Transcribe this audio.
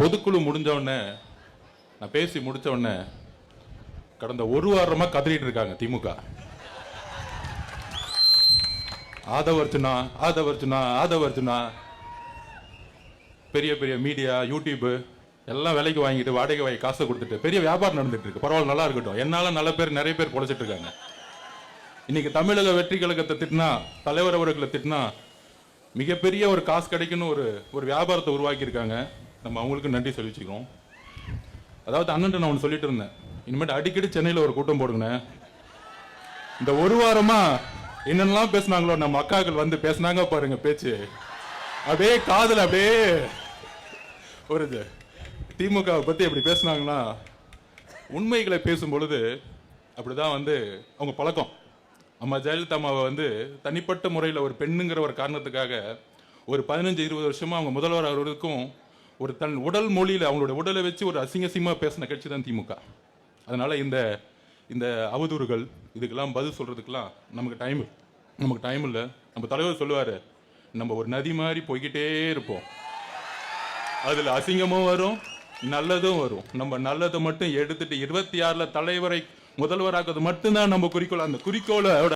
பொதுக்குழு முடிஞ்ச உடனே நான் பேசி முடிச்ச உடனே கடந்த ஒரு வாரமா கதறிட்டு இருக்காங்க திமுக. ஆதவர்ஜுனா ஆதவர்ஜுனா ஆதவர்ஜுனா. பெரிய பெரிய மீடியா யூடியூப் எல்லாம் விலைக்கு வாங்கிட்டு வாடகை வாங்கி காசை கொடுத்துட்டு பெரிய வியாபாரம் நடந்துட்டு இருக்கு. பரவாயில்ல, நல்லா இருக்கட்டும். என்னால நல்ல பேர் நிறைய பேர் பொழைச்சிட்டு இருக்காங்க. இன்னைக்கு தமிழக வெற்றி கழகத்தை திட்டினா, தலைவர் அவர்களை திட்டினா மிகப்பெரிய ஒரு காசு கிடைக்குன்னு ஒரு வியாபாரத்தை உருவாக்கி இருக்காங்க. நம்ம அவங்களுக்கு நன்றி சொல்லிச்சுக்கிறோம். அதாவது அண்ணன் நான் ஒன்று சொல்லிட்டு இருந்தேன், இனிமேட்டு அடிக்கடி சென்னையில் ஒரு கூட்டம் போடுங்க. இந்த ஒரு வாரமா என்னென்னலாம் பேசினாங்களோ நம்ம அக்காக்கள் வந்து பேசினாங்க பாருங்க, பேச்சு அப்படியே காதல் அப்படியே ஒரு திமுக பத்தி எப்படி பேசினாங்கன்னா, உண்மைகளை பேசும் பொழுது அப்படிதான் வந்து அவங்க பழக்கம். அம்மா ஜெயலலிதா அம்மாவை வந்து தனிப்பட்ட முறையில் ஒரு பெண்ணுங்கிற ஒரு காரணத்துக்காக ஒரு 15-20 வருஷமா அவங்க முதல்வர் அவர்களுக்கும் ஒரு தன் உடல் மொழியில் அவங்களோட உடலை வச்சு ஒரு அசிங்கசியமா பேசின கட்சி தான் திமுக. அதனால இந்த அவதூறுகள் இதுக்கெல்லாம் பதில் சொல்றதுக்கெல்லாம் நமக்கு டைம் இல்லை. நம்ம தலைவர் சொல்லுவாரு, நம்ம ஒரு நதி மாதிரி போய்கிட்டே இருப்போம், அதுல அசிங்கமும் வரும் நல்லதும் வரும். நம்ம நல்லதை மட்டும் எடுத்துட்டு 26ல தலைவரை முதல்வராக்குறது மட்டும்தான் நம்ம குறிக்கோள். அந்த குறிக்கோளை